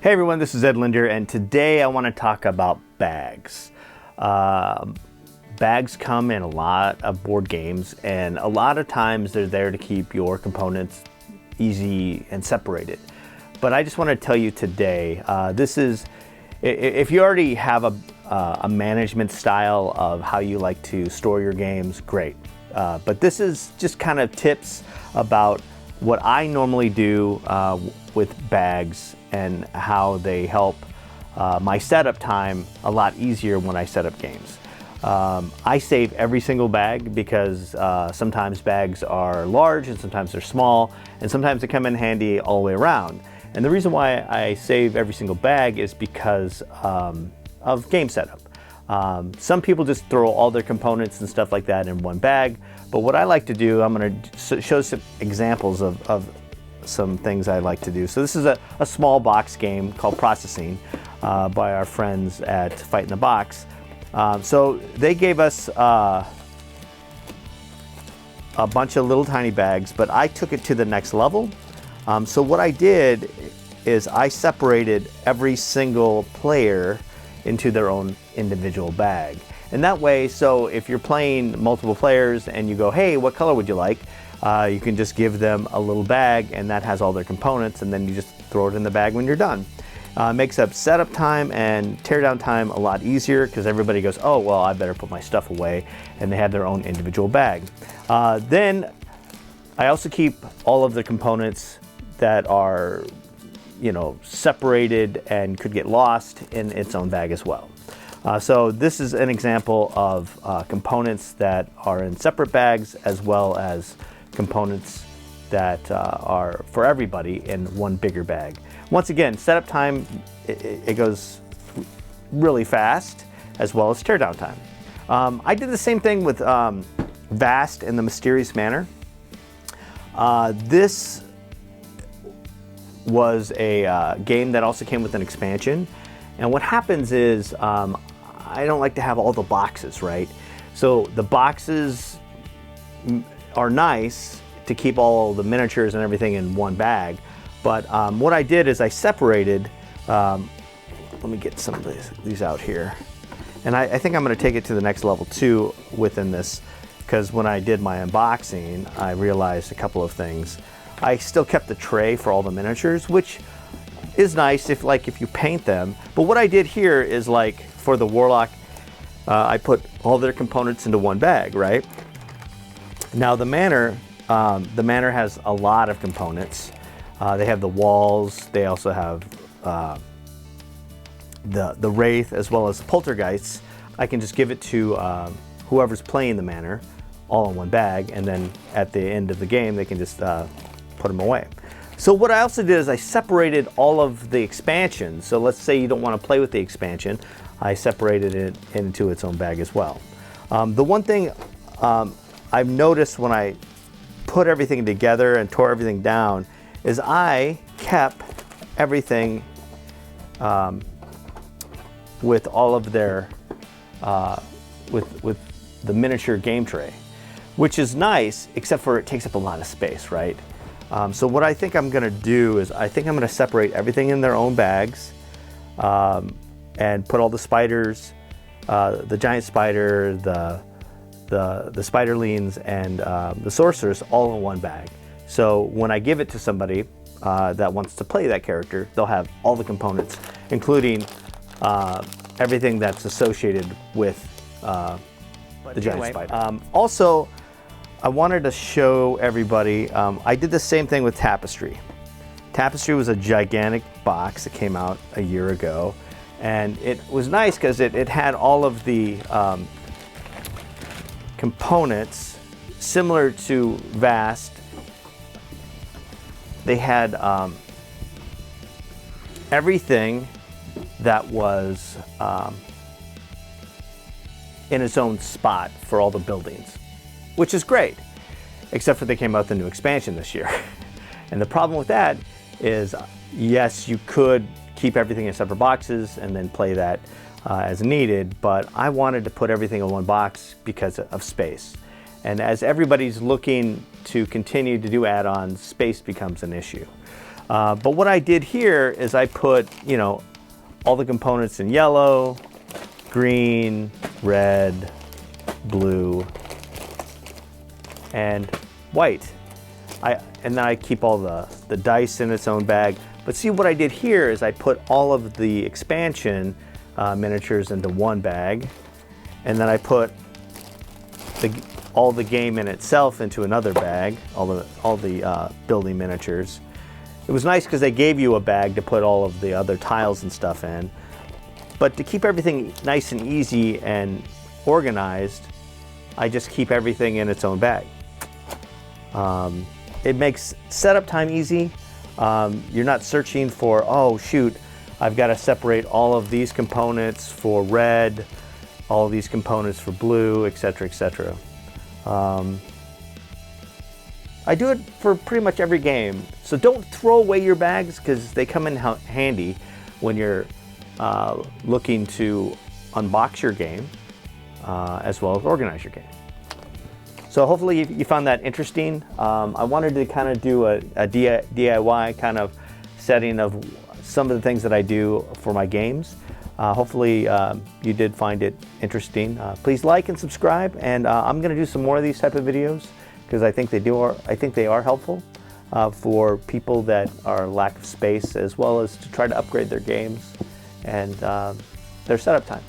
Hey everyone, this is EdwardLinder, and today I want to talk about bags. Bags come in a lot of board games, and a lot of times they're there to keep your components easy and separated. But I just want to tell you today, if you already have a management style of how you like to store your games, great. But this is just kind of tips about what I normally do with bags and how they help my setup time a lot easier when I set up games. I save every single bag because sometimes bags are large and sometimes they're small, and sometimes they come in handy all the way around. And the reason why I save every single bag is because of game setup. Some people just throw all their components and stuff like that in one bag, but what I like to do, I'm going to show some examples of some things I like to do. So this is a small box game called Processing by our friends at Fight in the Box. So they gave us a bunch of little tiny bags, but I took it to the next level. So what I did is I separated every single player into their own individual bag. And that way, so if you're playing multiple players and you go, hey, what color would you like? You can just give them a little bag and that has all their components, and then you just throw it in the bag when you're done. Makes up setup time and teardown time a lot easier because everybody goes, oh, well, I better put my stuff away, and they have their own individual bag. Then I also keep all of the components that are, separated and could get lost in its own bag as well. So this is an example of components that are in separate bags, as well as components that are for everybody in one bigger bag. Once again, setup time, it goes really fast, as well as teardown time. I did the same thing with Vast and the Mysterious Manor. This was a game that also came with an expansion. And what happens is, I don't like to have all the boxes, right? So the boxes are nice to keep all the miniatures and everything in one bag. But what I did is I separated, let me get some of these out here. And I think I'm gonna take it to the next level too within this, because when I did my unboxing, I realized a couple of things. I still kept the tray for all the miniatures, which is nice if you paint them. But what I did here is, like, for the Warlock, I put all their components into one bag, right? Now the Manor has a lot of components. They have the walls. They also have the Wraith, as well as Poltergeists. I can just give it to whoever's playing the Manor, all in one bag, and then at the end of the game, they can just put them away. So what I also did is I separated all of the expansions. So let's say you don't want to play with the expansion. I separated it into its own bag as well. The one thing I've noticed when I put everything together and tore everything down is I kept everything with all of their, with the miniature game tray, which is nice, except for it takes up a lot of space, right? So what I think I'm gonna do is I think I'm gonna separate everything in their own bags and put all the spiders, the giant spider, the spiderlings, and the sorcerers all in one bag. So when I give it to somebody that wants to play that character, they'll have all the components, including everything that's associated with the giant spider. Also, I wanted to show everybody, I did the same thing with Tapestry. Tapestry was a gigantic box that came out a year ago, and it was nice because it had all of the components similar to Vast. They had everything that was in its own spot for all the buildings, which is great, except for they came out with a new expansion this year. And the problem with that is, yes, you could keep everything in separate boxes and then play that as needed, but I wanted to put everything in one box because of space. And as everybody's looking to continue to do add-ons, space becomes an issue. But what I did here is I put, you know, all the components in yellow, green, red, blue, and white. And then I keep all the dice in its own bag. But see, what I did here is I put all of the expansion miniatures into one bag, and then I put all the game in itself into another bag, all the building miniatures. It was nice because they gave you a bag to put all of the other tiles and stuff in. But to keep everything nice and easy and organized, I just keep everything in its own bag. It makes setup time easy. You're not searching for, oh shoot, I've got to separate all of these components for red, all of these components for blue, etc., etc. I do it for pretty much every game. So don't throw away your bags because they come in handy when you're looking to unbox your game as well as organize your game. So hopefully you found that interesting. I wanted to kind of do a DIY kind of setting of some of the things that I do for my games. Hopefully you did find it interesting. Please like and subscribe, and I'm going to do some more of these type of videos because I think they are helpful for people that are lack of space, as well as to try to upgrade their games and their setup time.